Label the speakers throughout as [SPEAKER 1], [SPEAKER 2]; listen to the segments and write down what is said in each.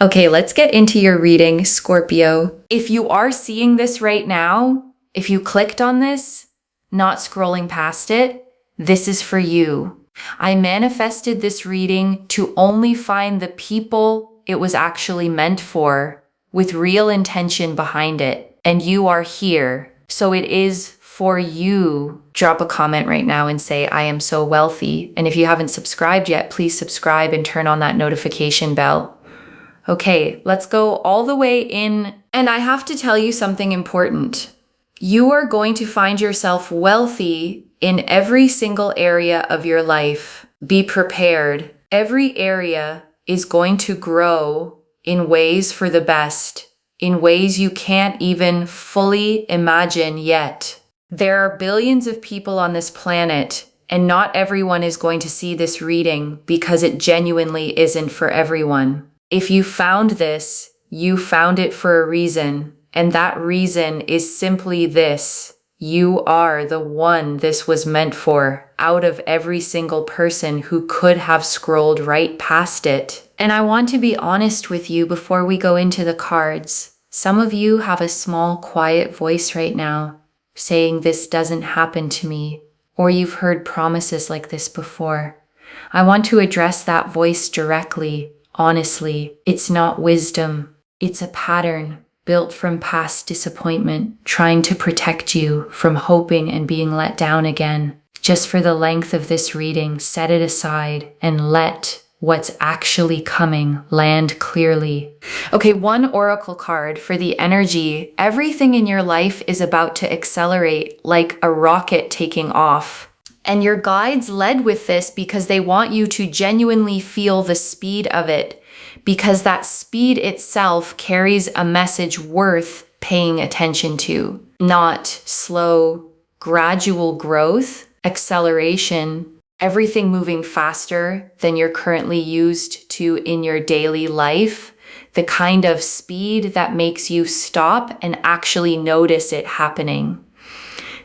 [SPEAKER 1] Okay, let's get into your reading, Scorpio. If you are seeing this right now, if you clicked on this, not scrolling past it, this is for you. I manifested this reading to only find the people it was actually meant for, with real intention behind it. And you are here. So it is for you. Drop a comment right now and say, I am so wealthy. And if you haven't subscribed yet, please subscribe and turn on that notification bell. Okay, let's go all the way in. And I have to tell you something important. You are going to find yourself wealthy in every single area of your life. Be prepared. Every area is going to grow in ways for the best, in ways you can't even fully imagine yet. There are billions of people on this planet, and not everyone is going to see this reading because it genuinely isn't for everyone. If you found this, you found it for a reason, and that reason is simply this. You are the one this was meant for, out of every single person who could have scrolled right past it. And I want to be honest with you before we go into the cards. Some of you have a small, quiet voice right now, saying this doesn't happen to me, or you've heard promises like this before. I want to address that voice directly. Honestly, it's not wisdom. It's a pattern built from past disappointment, trying to protect you from hoping and being let down again. Just for the length of this reading, set it aside and let what's actually coming land clearly. Okay, one oracle card for the energy. Everything in your life is about to accelerate like a rocket taking off. And your guides led with this because they want you to genuinely feel the speed of it, because that speed itself carries a message worth paying attention to. Not slow, gradual growth, acceleration, everything moving faster than you're currently used to in your daily life, the kind of speed that makes you stop and actually notice it happening.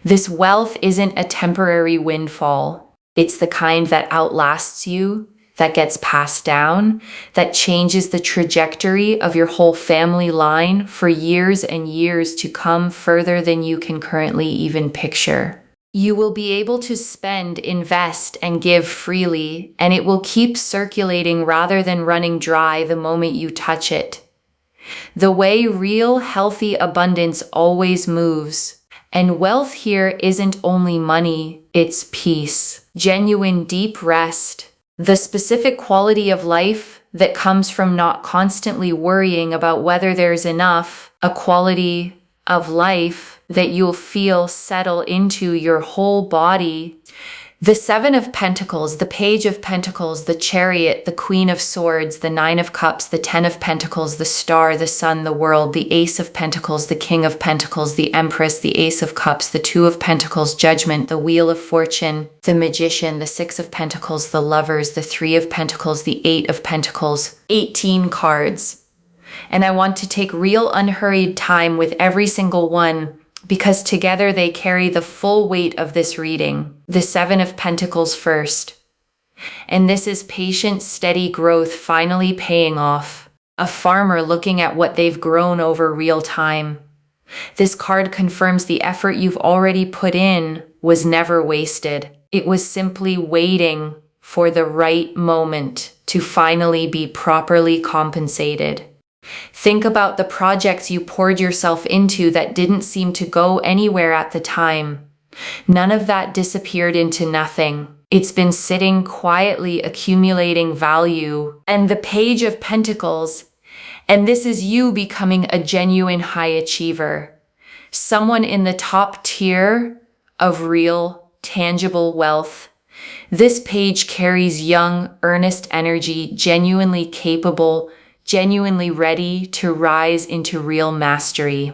[SPEAKER 1] This wealth isn't a temporary windfall. It's the kind that outlasts you, that gets passed down, that changes the trajectory of your whole family line for years and years to come, further than you can currently even picture. You will be able to spend, invest, and give freely, and it will keep circulating rather than running dry the moment you touch it. The way real, healthy abundance always moves. And wealth here isn't only money, it's peace, genuine deep rest, the specific quality of life that comes from not constantly worrying about whether there's enough, a quality of life that you'll feel settle into your whole body. The Seven of Pentacles, the Page of Pentacles, the Chariot, the Queen of Swords, the Nine of Cups, the Ten of Pentacles, the Star, the Sun, the World, the Ace of Pentacles, the King of Pentacles, the Empress, the Ace of Cups, the Two of Pentacles, Judgment, the Wheel of Fortune, the Magician, the Six of Pentacles, the Lovers, the Three of Pentacles, the Eight of Pentacles, 18 cards. And I want to take real unhurried time with every single one, because together they carry the full weight of this reading. The Seven of Pentacles first. And this is patient, steady growth finally paying off. A farmer looking at what they've grown over real time. This card confirms the effort you've already put in was never wasted. It was simply waiting for the right moment to finally be properly compensated. Think about the projects you poured yourself into that didn't seem to go anywhere at the time. None of that disappeared into nothing. It's been sitting quietly accumulating value. And the Page of Pentacles, and this is you becoming a genuine high achiever. Someone in the top tier of real, tangible wealth. This page carries young, earnest energy, genuinely capable, genuinely ready to rise into real mastery.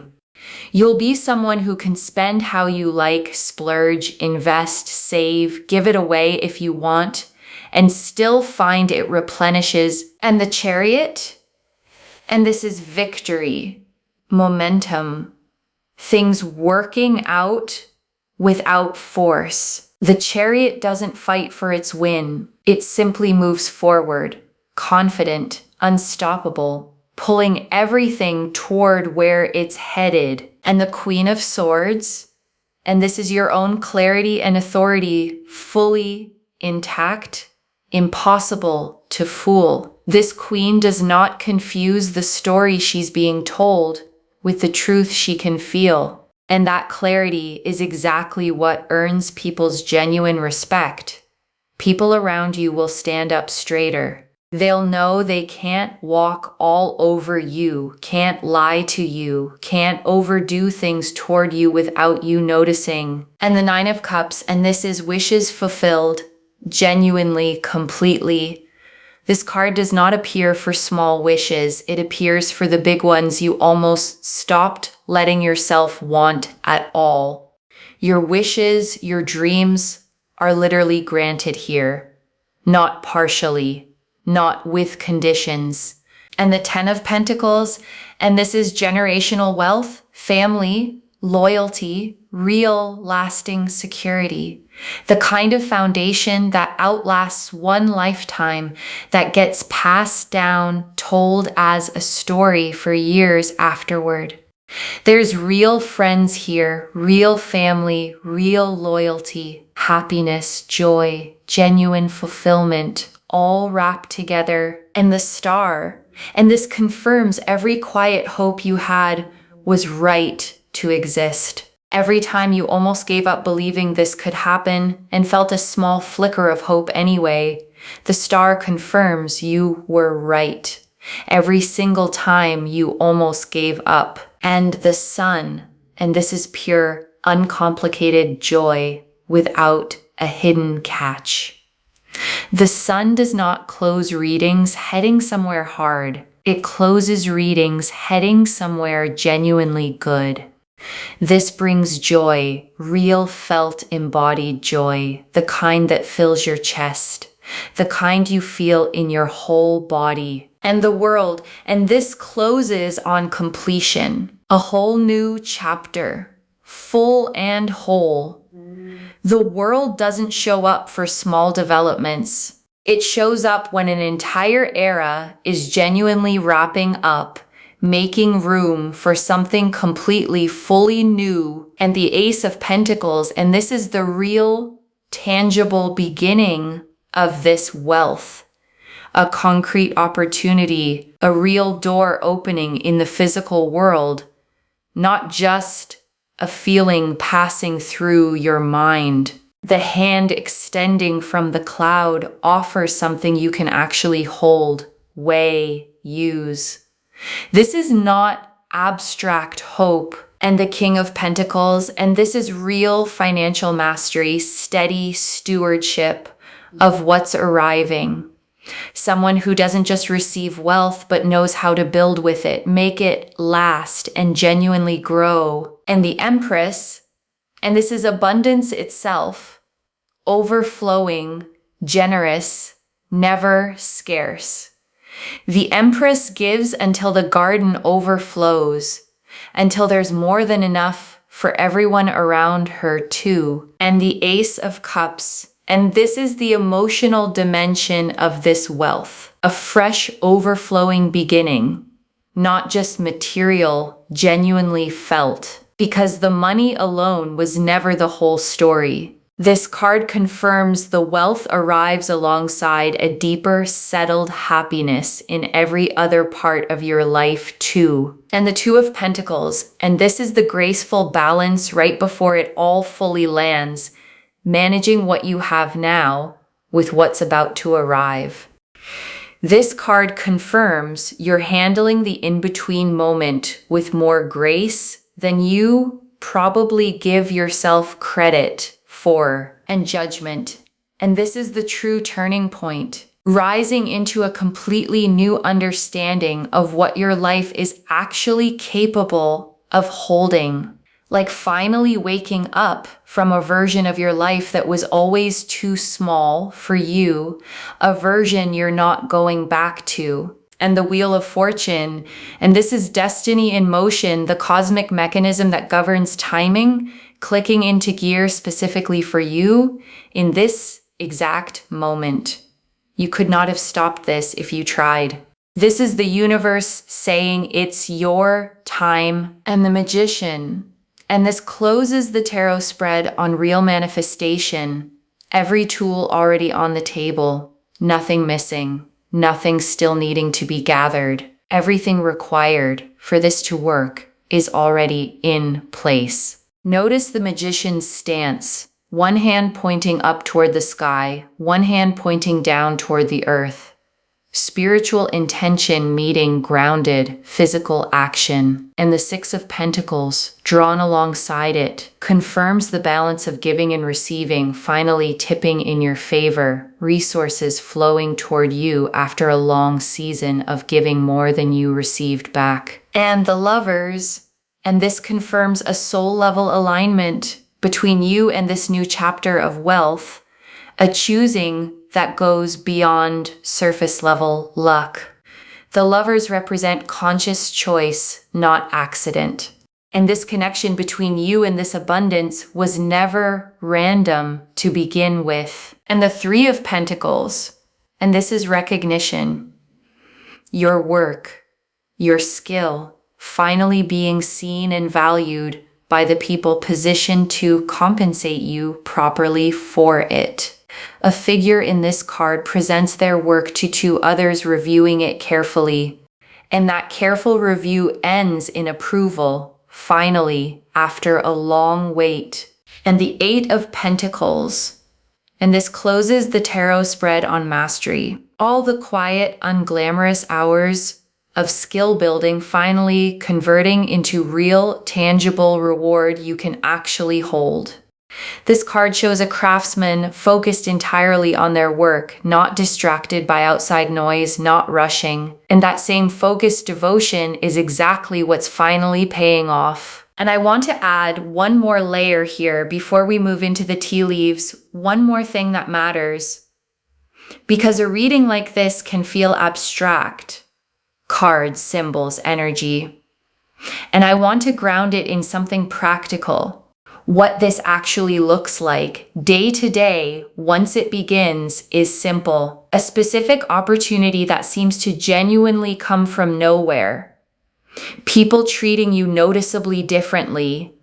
[SPEAKER 1] You'll be someone who can spend how you like, splurge, invest, save, give it away if you want, and still find it replenishes. And the Chariot, and this is victory, momentum, things working out without force. The Chariot doesn't fight for its win. It simply moves forward, confident, unstoppable, pulling everything toward where it's headed. And the Queen of Swords, and this is your own clarity and authority, fully intact, impossible to fool. This queen does not confuse the story she's being told with the truth she can feel. And that clarity is exactly what earns people's genuine respect. People around you will stand up straighter. They'll know they can't walk all over you, can't lie to you, can't overdo things toward you without you noticing. And the Nine of Cups, and this is wishes fulfilled, genuinely, completely. This card does not appear for small wishes. It appears for the big ones you almost stopped letting yourself want at all. Your wishes, your dreams are literally granted here, not partially, not with conditions. And the Ten of Pentacles, and this is generational wealth, family, loyalty, real lasting security. The kind of foundation that outlasts one lifetime, that gets passed down, told as a story for years afterward. There's real friends here, real family, real loyalty, happiness, joy, genuine fulfillment, all wrapped together. And the Star, and this confirms every quiet hope you had was right to exist. Every time you almost gave up believing this could happen and felt a small flicker of hope anyway, the Star confirms you were right. Every single time you almost gave up. And the Sun, and this is pure, uncomplicated joy without a hidden catch. The Sun does not close readings heading somewhere hard. It closes readings heading somewhere genuinely good. This brings joy, real felt embodied joy, the kind that fills your chest, the kind you feel in your whole body and the world. And this closes on completion, a whole new chapter, full and whole. The world doesn't show up for small developments. It shows up when an entire era is genuinely wrapping up, making room for something completely, fully new. And the Ace of Pentacles, and this is the real, tangible beginning of this wealth. A concrete opportunity, a real door opening in the physical world, not just a feeling passing through your mind. The hand extending from the cloud offers something you can actually hold, weigh, use. This is not abstract hope. And the King of Pentacles, and this is real financial mastery, steady stewardship of what's arriving. Someone who doesn't just receive wealth, but knows how to build with it, make it last and genuinely grow. And the Empress, and this is abundance itself, overflowing, generous, never scarce. The Empress gives until the garden overflows, until there's more than enough for everyone around her too. And the Ace of Cups, and this is the emotional dimension of this wealth, a fresh overflowing beginning, not just material, genuinely felt, because the money alone was never the whole story. This card confirms the wealth arrives alongside a deeper, settled happiness in every other part of your life too. And the Two of Pentacles, and this is the graceful balance right before it all fully lands, managing what you have now with what's about to arrive. This card confirms you're handling the in-between moment with more grace than you probably give yourself credit for, and judgment. And this is the true turning point, rising into a completely new understanding of what your life is actually capable of holding. Like finally waking up from a version of your life that was always too small for you, a version you're not going back to. And the Wheel of Fortune, and this is destiny in motion, the cosmic mechanism that governs timing, clicking into gear specifically for you in this exact moment. You could not have stopped this if you tried. This is the universe saying it's your time. And the Magician. And this closes the tarot spread on real manifestation. Every tool already on the table. Nothing missing. Nothing still needing to be gathered. Everything required for this to work is already in place. Notice the Magician's stance. One hand pointing up toward the sky, one hand pointing down toward the earth. Spiritual intention meeting grounded physical action. And the Six of Pentacles, drawn alongside it, confirms the balance of giving and receiving finally tipping in your favor, resources flowing toward you after a long season of giving more than you received back. And the Lovers, and this confirms a soul-level alignment between you and this new chapter of wealth, a choosing that goes beyond surface-level luck. The Lovers represent conscious choice, not accident. And this connection between you and this abundance was never random to begin with. And the Three of Pentacles, and this is recognition. Your work, your skill, finally being seen and valued by the people positioned to compensate you properly for it. A figure in this card presents their work to two others reviewing it carefully, and that careful review ends in approval, finally, after a long wait. And the Eight of Pentacles, and this closes the tarot spread on mastery. All the quiet, unglamorous hours of skill building finally converting into real, tangible reward you can actually hold. This card shows a craftsman focused entirely on their work, not distracted by outside noise, not rushing. And that same focused devotion is exactly what's finally paying off. And I want to add one more layer here before we move into the tea leaves, one more thing that matters. Because a reading like this can feel abstract. Cards, symbols, energy. And I want to ground it in something practical. What this actually looks like day to day once it begins is simple. A specific opportunity that seems to genuinely come from nowhere. People treating you noticeably differently.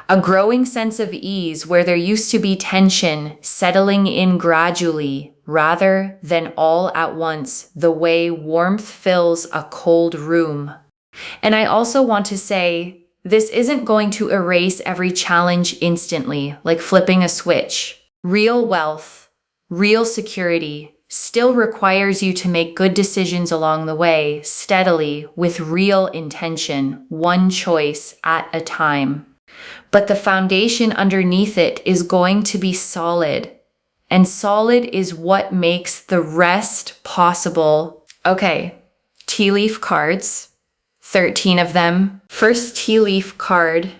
[SPEAKER 1] A growing sense of ease where there used to be tension settling in gradually rather than all at once, the way warmth fills a cold room. And I also want to say, this isn't going to erase every challenge instantly, like flipping a switch. Real wealth, real security, still requires you to make good decisions along the way, steadily, with real intention, one choice at a time. But the foundation underneath it is going to be solid. And solid is what makes the rest possible. Okay, tea leaf cards. 13 of them. First tea leaf card.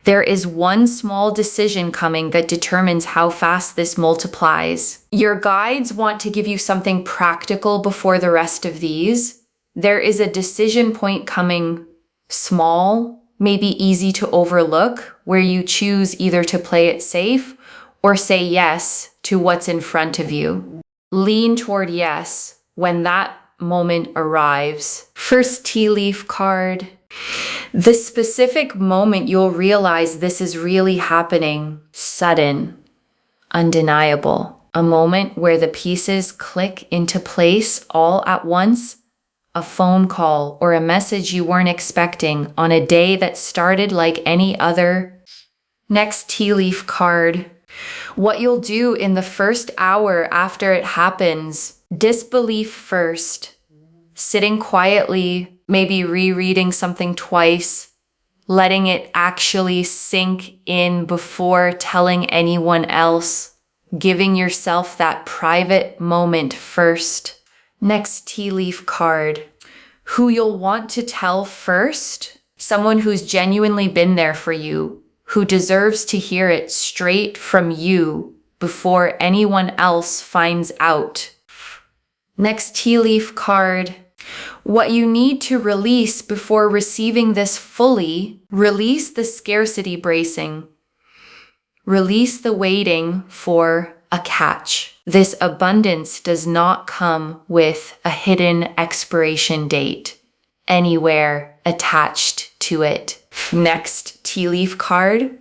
[SPEAKER 1] There is one small decision coming that determines how fast this multiplies. Your guides want to give you something practical before the rest of these. There is a decision point coming, small, maybe easy to overlook, where you choose either to play it safe or say yes to what's in front of you. Lean toward yes when that moment arrives. First tea leaf card. The specific moment you'll realize this is really happening. Sudden. Undeniable. A moment where the pieces click into place all at once. A phone call or a message you weren't expecting on a day that started like any other. Next tea leaf card. What you'll do in the first hour after it happens. Disbelief first. Sitting quietly, maybe rereading something twice, letting it actually sink in before telling anyone else, giving yourself that private moment first. Next tea leaf card. Who you'll want to tell first? Someone who's genuinely been there for you, who deserves to hear it straight from you before anyone else finds out. Next tea leaf card. What you need to release before receiving this fully, release the scarcity bracing. Release the waiting for a catch. This abundance does not come with a hidden expiration date anywhere attached to it. Next tea leaf card.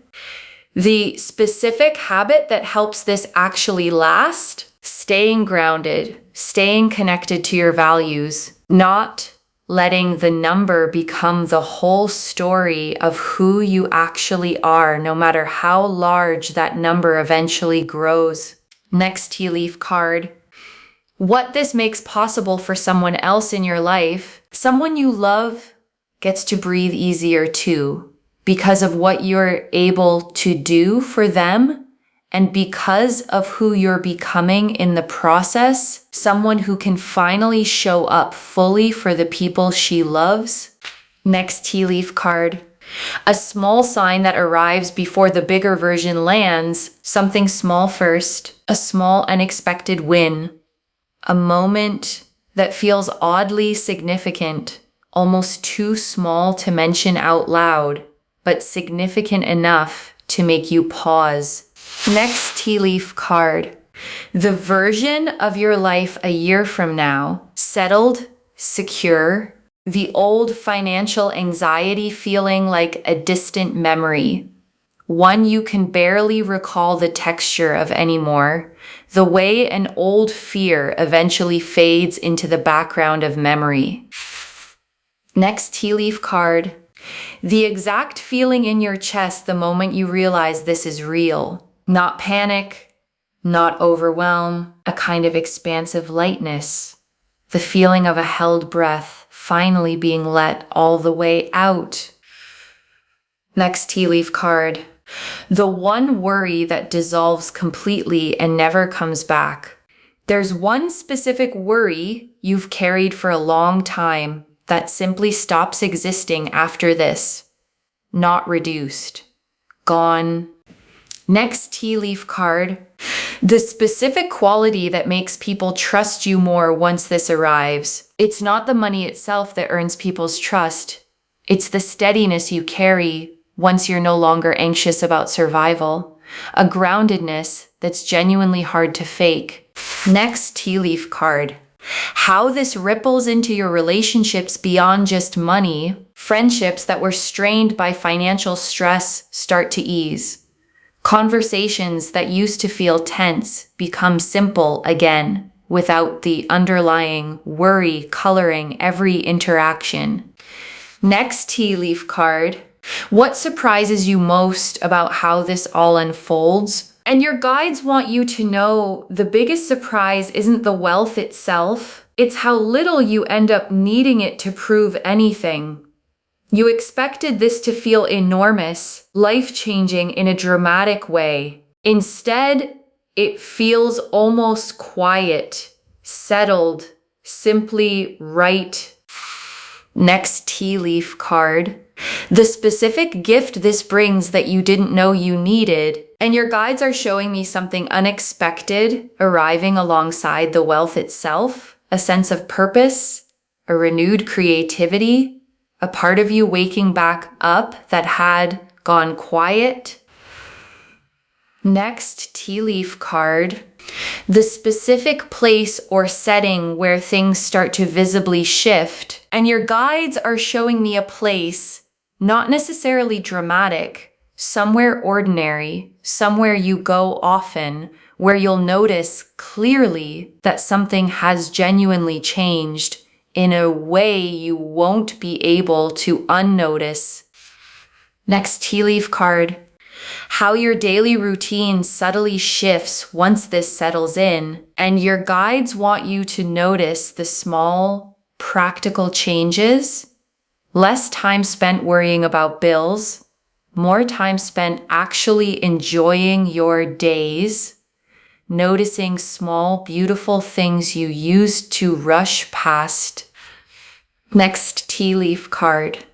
[SPEAKER 1] The specific habit that helps this actually last: staying grounded, staying connected to your values, not letting the number become the whole story of who you actually are, no matter how large that number eventually grows. Next tea leaf card. What this makes possible for someone else in your life, someone you love, gets to breathe easier too, because of what you're able to do for them. And because of who you're becoming in the process, someone who can finally show up fully for the people she loves. Next tea leaf card. A small sign that arrives before the bigger version lands, something small first, a small unexpected win, a moment that feels oddly significant, almost too small to mention out loud, but significant enough to make you pause. Next tea leaf card. The version of your life a year from now, settled, secure, the old financial anxiety feeling like a distant memory, one you can barely recall the texture of anymore, the way an old fear eventually fades into the background of memory. Next tea leaf card. The exact feeling in your chest the moment you realize this is real. Not panic, not overwhelm, a kind of expansive lightness. The feeling of a held breath finally being let all the way out. Next tea leaf card. The one worry that dissolves completely and never comes back. There's one specific worry you've carried for a long time that simply stops existing after this. Not reduced. Gone. Next tea leaf card. The specific quality that makes people trust you more once this arrives. It's not the money itself that earns people's trust. It's the steadiness you carry once you're no longer anxious about survival. A groundedness that's genuinely hard to fake. Next tea leaf card. How this ripples into your relationships beyond just money. Friendships that were strained by financial stress start to ease. Conversations that used to feel tense become simple again, without the underlying worry coloring every interaction. Next tea leaf card. What surprises you most about how this all unfolds? And your guides want you to know the biggest surprise isn't the wealth itself, it's how little you end up needing it to prove anything. You expected this to feel enormous, life-changing in a dramatic way. Instead, it feels almost quiet, settled, simply right. Next tea leaf card. The specific gift this brings that you didn't know you needed, and your guides are showing me something unexpected arriving alongside the wealth itself, a sense of purpose, a renewed creativity, a part of you waking back up that had gone quiet. Next tea leaf card. The specific place or setting where things start to visibly shift, and your guides are showing me a place, not necessarily dramatic, somewhere ordinary, somewhere you go often, where you'll notice clearly that something has genuinely changed in a way you won't be able to unnotice. Next tea leaf card. How your daily routine subtly shifts once this settles in, and your guides want you to notice the small, practical changes. Less time spent worrying about bills, more time spent actually enjoying your days, noticing small, beautiful things you used to rush past. Next tea leaf card.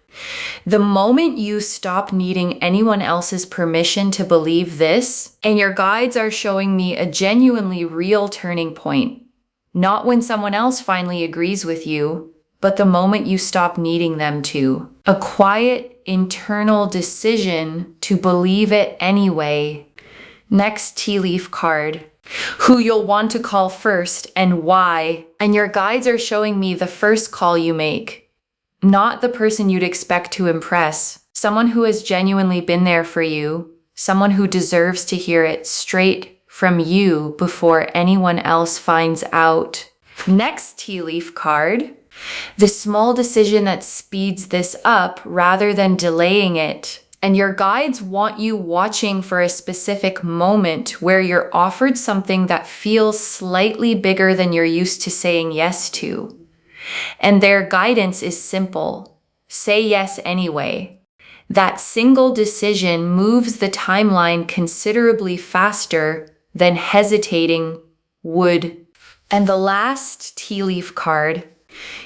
[SPEAKER 1] The moment you stop needing anyone else's permission to believe this, and your guides are showing me a genuinely real turning point. Not when someone else finally agrees with you, but the moment you stop needing them to. A quiet, internal decision to believe it anyway. Next tea leaf card. who you'll want to call first and why. And your guides are showing me the first call you make, not the person you'd expect to impress. Someone who has genuinely been there for you, someone who deserves to hear it straight from you before anyone else finds out. Next tea leaf card, the small decision that speeds this up rather than delaying it. And your guides want you watching for a specific moment where you're offered something that feels slightly bigger than you're used to saying yes to. And their guidance is simple. Say yes anyway. That single decision moves the timeline considerably faster than hesitating would. And the last tea leaf card,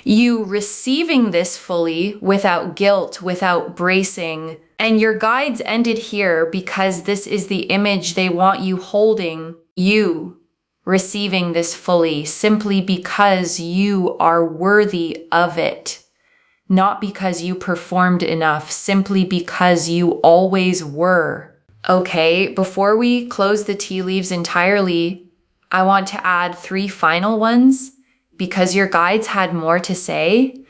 [SPEAKER 1] you receiving this fully without guilt, without bracing. And your guides ended here because this is the image they want you holding, you receiving this fully, simply because you are worthy of it. Not because you performed enough, simply because you always were. Okay, before we close the tea leaves entirely, I want to add 3 final ones because your guides had more to say.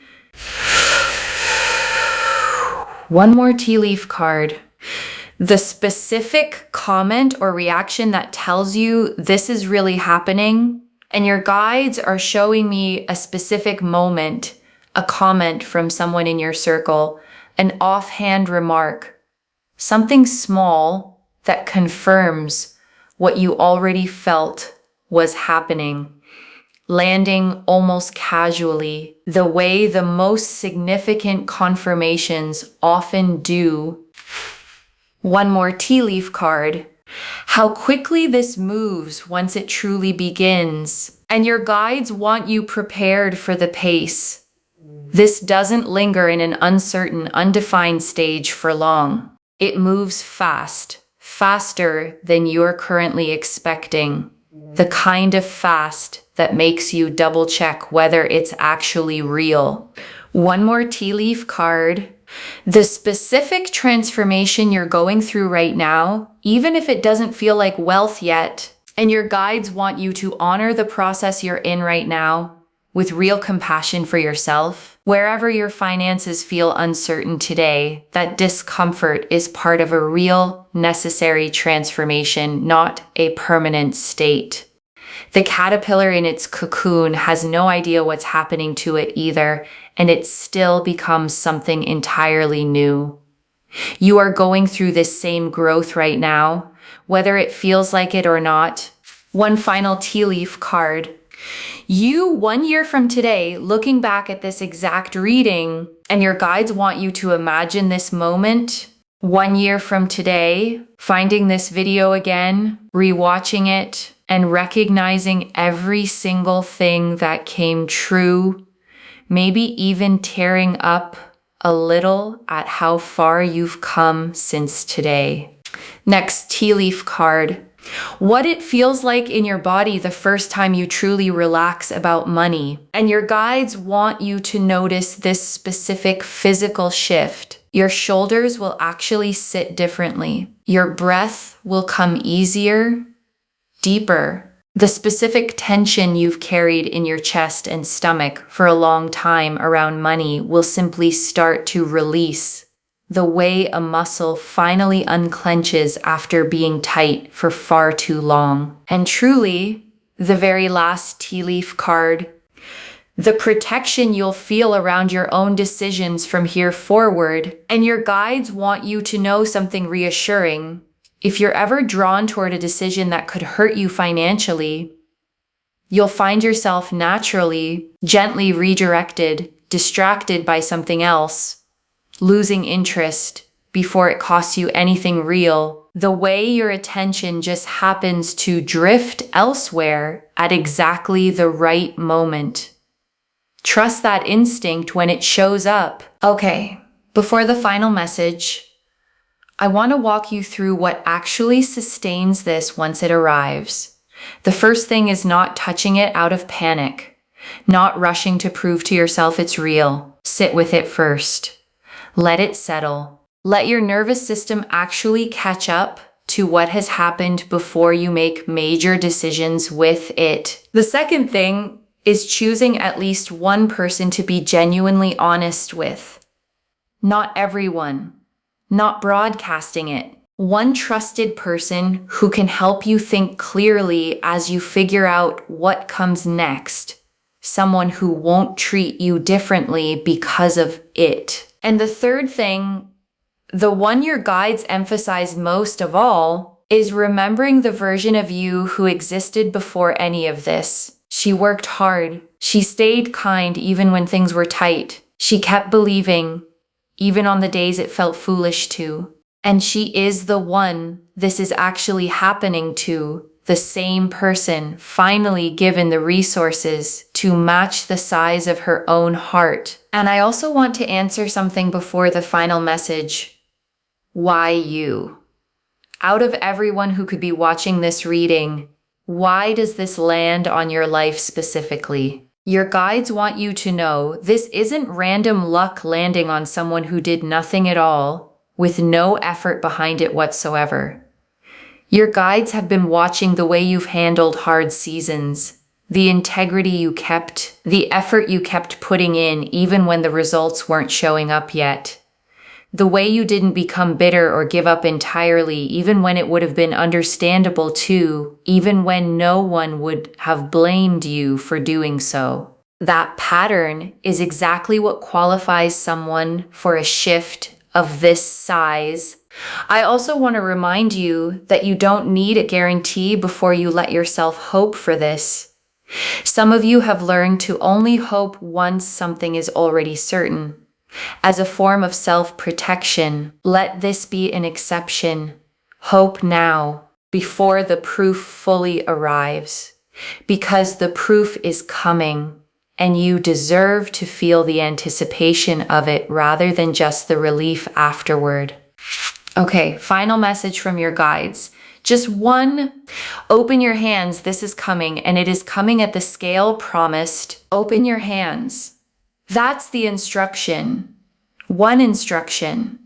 [SPEAKER 1] One more tea leaf card. The specific comment or reaction that tells you this is really happening, and your guides are showing me a specific moment, a comment from someone in your circle, an offhand remark, something small that confirms what you already felt was happening, landing almost casually, the way the most significant confirmations often do. One more tea leaf card. How quickly this moves once it truly begins. And your guides want you prepared for the pace. This doesn't linger in an uncertain, undefined stage for long. It moves fast, faster than you're currently expecting. The kind of fast that makes you double check whether it's actually real. One more tea leaf card. The specific transformation you're going through right now, even if it doesn't feel like wealth yet, and your guides want you to honor the process you're in right now with real compassion for yourself. Wherever your finances feel uncertain today, that discomfort is part of a real, necessary transformation, not a permanent state. The caterpillar in its cocoon has no idea what's happening to it either, and it still becomes something entirely new. You are going through this same growth right now, whether it feels like it or not. One final tea leaf card. You, 1 year from today, looking back at this exact reading, and your guides want you to imagine this moment. 1 year from today, finding this video again, rewatching it, and recognizing every single thing that came true, maybe even tearing up a little at how far you've come since today. Next tea leaf card. What it feels like in your body the first time you truly relax about money. And your guides want you to notice this specific physical shift. Your shoulders will actually sit differently. Your breath will come easier, deeper. The specific tension you've carried in your chest and stomach for a long time around money will simply start to release, the way a muscle finally unclenches after being tight for far too long. And truly, the very last tea leaf card, the protection you'll feel around your own decisions from here forward. And your guides want you to know something reassuring. If you're ever drawn toward a decision that could hurt you financially, you'll find yourself naturally, gently redirected, distracted by something else, losing interest before it costs you anything real. The way your attention just happens to drift elsewhere at exactly the right moment. Trust that instinct when it shows up. Okay, before the final message, I want to walk you through what actually sustains this once it arrives. The first thing is not touching it out of panic, not rushing to prove to yourself it's real. Sit with it first. Let it settle. Let your nervous system actually catch up to what has happened before you make major decisions with it. The second thing is choosing at least one person to be genuinely honest with. Not everyone. Not broadcasting it. One trusted person who can help you think clearly as you figure out what comes next. Someone who won't treat you differently because of it. And the third thing, the one your guides emphasize most of all, is remembering the version of you who existed before any of this. She worked hard. She stayed kind even when things were tight. She kept believing, even on the days it felt foolish to. And she is the one this is actually happening to, the same person finally given the resources to match the size of her own heart. And I also want to answer something before the final message. Why you? Out of everyone who could be watching this reading, why does this land on your life specifically? Your guides want you to know this isn't random luck landing on someone who did nothing at all, with no effort behind it whatsoever. Your guides have been watching the way you've handled hard seasons, the integrity you kept, the effort you kept putting in even when the results weren't showing up yet. The way you didn't become bitter or give up entirely, even when it would have been understandable to, even when no one would have blamed you for doing so. That pattern is exactly what qualifies someone for a shift of this size. I also want to remind you that you don't need a guarantee before you let yourself hope for this. Some of you have learned to only hope once something is already certain. As a form of self-protection, let this be an exception. Hope now, before the proof fully arrives, because the proof is coming, and you deserve to feel the anticipation of it rather than just the relief afterward. Okay, final message from your guides. Just one. Open your hands. This is coming, and it is coming at the scale promised. Open your hands. That's the instruction. One instruction.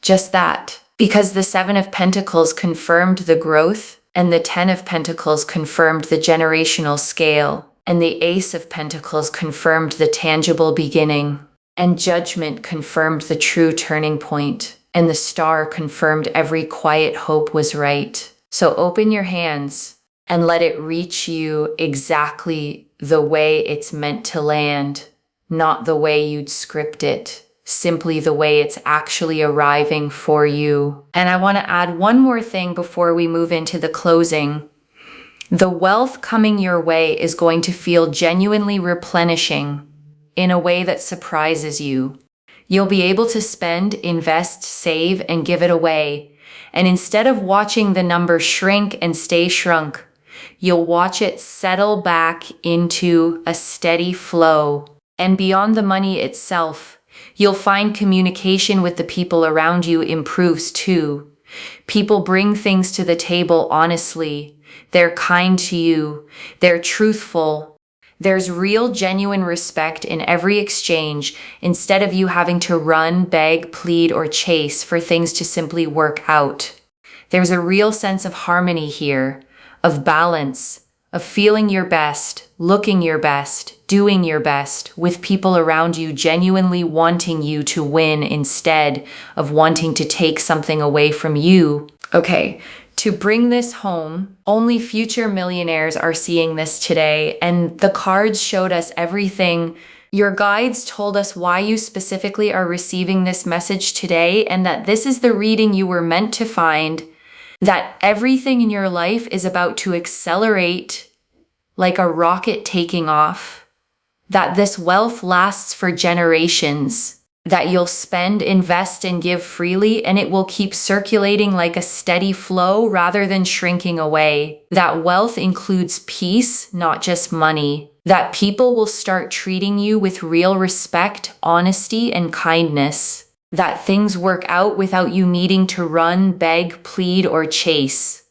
[SPEAKER 1] Just that. Because the Seven of Pentacles confirmed the growth, and the Ten of Pentacles confirmed the generational scale, and the Ace of Pentacles confirmed the tangible beginning, and Judgment confirmed the true turning point, and the Star confirmed every quiet hope was right. So open your hands and let it reach you exactly the way it's meant to land. Not the way you'd script it, simply the way it's actually arriving for you. And I want to add one more thing before we move into the closing. The wealth coming your way is going to feel genuinely replenishing in a way that surprises you. You'll be able to spend, invest, save, and give it away. And instead of watching the number shrink and stay shrunk, you'll watch it settle back into a steady flow. And beyond the money itself, you'll find communication with the people around you improves too. People bring things to the table honestly. They're kind to you. They're truthful. There's real, genuine respect in every exchange instead of you having to run, beg, plead, or chase for things to simply work out. There's a real sense of harmony here, of balance, of feeling your best, looking your best, doing your best, with people around you genuinely wanting you to win instead of wanting to take something away from you. Okay, to bring this home, only future millionaires are seeing this today, and the cards showed us everything. Your guides told us why you specifically are receiving this message today, and that this is the reading you were meant to find, that everything in your life is about to accelerate like a rocket taking off, that this wealth lasts for generations, that you'll spend, invest, and give freely, and it will keep circulating like a steady flow rather than shrinking away. That wealth includes peace, not just money. That people will start treating you with real respect, honesty, and kindness. That things work out without you needing to run, beg, plead, or chase.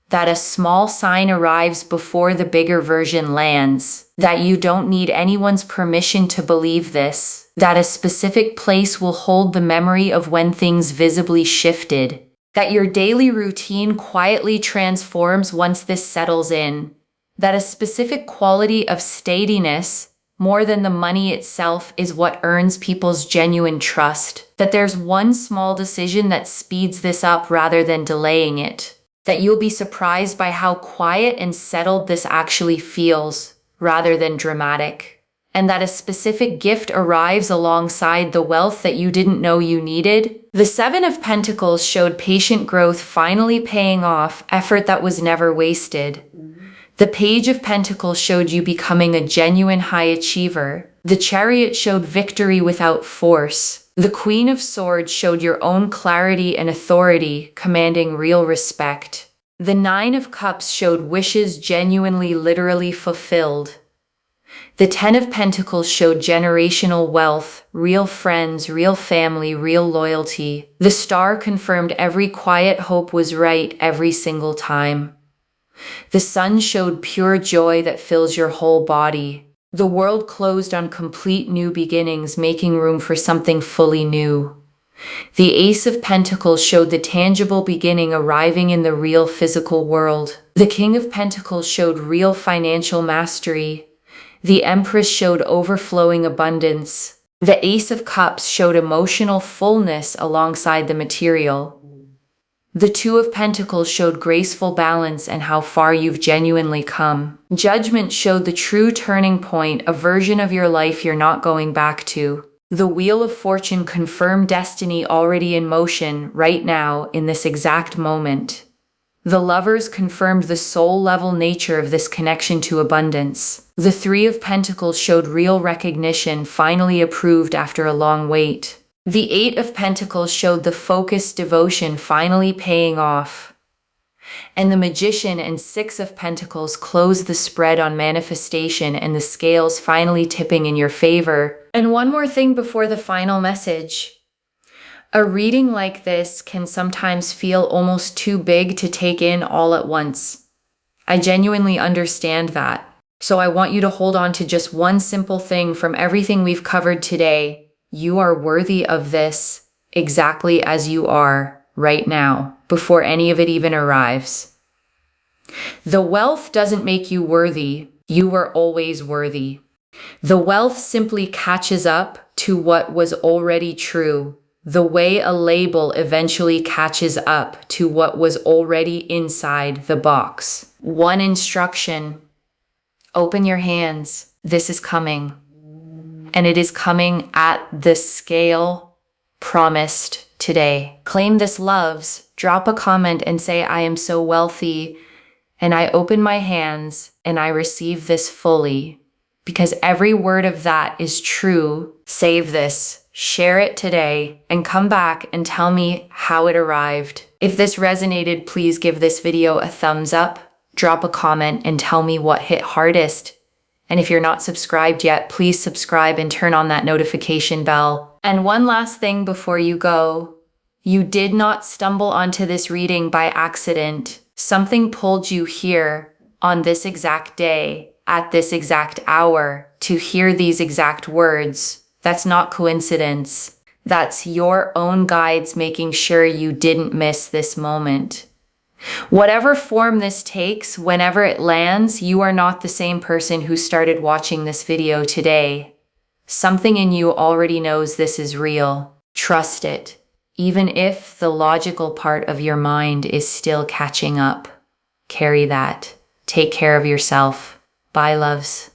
[SPEAKER 1] That a small sign arrives before the bigger version lands. That you don't need anyone's permission to believe this. That a specific place will hold the memory of when things visibly shifted. that your daily routine quietly transforms once this settles in, that a specific quality of steadiness, more than the money itself, is what earns people's genuine trust, that there's one small decision that speeds this up rather than delaying it, that you'll be surprised by how quiet and settled this actually feels, rather than dramatic, and that a specific gift arrives alongside the wealth that you didn't know you needed. The Seven of Pentacles showed patient growth finally paying off, effort that was never wasted. The Page of Pentacles showed you becoming a genuine high achiever. The Chariot showed victory without force. The Queen of Swords showed your own clarity and authority, commanding real respect. The Nine of Cups showed wishes genuinely, literally fulfilled. The Ten of Pentacles showed generational wealth, real friends, real family, real loyalty. The Star confirmed every quiet hope was right every single time. The Sun showed pure joy that fills your whole body. The world closed on complete new beginnings, making room for something fully new. The Ace of Pentacles showed the tangible beginning arriving in the real physical world. The King of Pentacles showed real financial mastery. The Empress showed overflowing abundance. The Ace of Cups showed emotional fullness alongside the material. The Two of Pentacles showed graceful balance and how far you've genuinely come. Judgment showed the true turning point, a version of your life you're not going back to. The Wheel of Fortune confirmed destiny already in motion right now in this exact moment. The Lovers confirmed the soul-level nature of this connection to abundance. The Three of Pentacles showed real recognition, finally approved after a long wait. The Eight of Pentacles showed the focused devotion finally paying off. And the Magician and Six of Pentacles closed the spread on manifestation and the scales finally tipping in your favor. And one more thing before the final message. A reading like this can sometimes feel almost too big to take in all at once. I genuinely understand that. So I want you to hold on to just one simple thing from everything we've covered today. You are worthy of this exactly as you are right now, before any of it even arrives. The wealth doesn't make you worthy. You were always worthy. The wealth simply catches up to what was already true, the way a label eventually catches up to what was already inside the box. One instruction: open your hands. This is coming. And it is coming at the scale promised today. Claim this, loves. Drop a comment and say, I am so wealthy, and I open my hands and I receive this fully. Because every word of that is true. Save this, share it today, and come back and tell me how it arrived. If this resonated, please give this video a thumbs up, drop a comment, and tell me what hit hardest. And if you're not subscribed yet, please subscribe and turn on that notification bell. And one last thing before you go. You did not stumble onto this reading by accident. Something pulled you here on this exact day, at this exact hour, to hear these exact words. That's not coincidence. That's your own guides making sure you didn't miss this moment. Whatever form this takes, whenever it lands, you are not the same person who started watching this video today. Something in you already knows this is real. Trust it, even if the logical part of your mind is still catching up. Carry that. Take care of yourself. Bye, loves.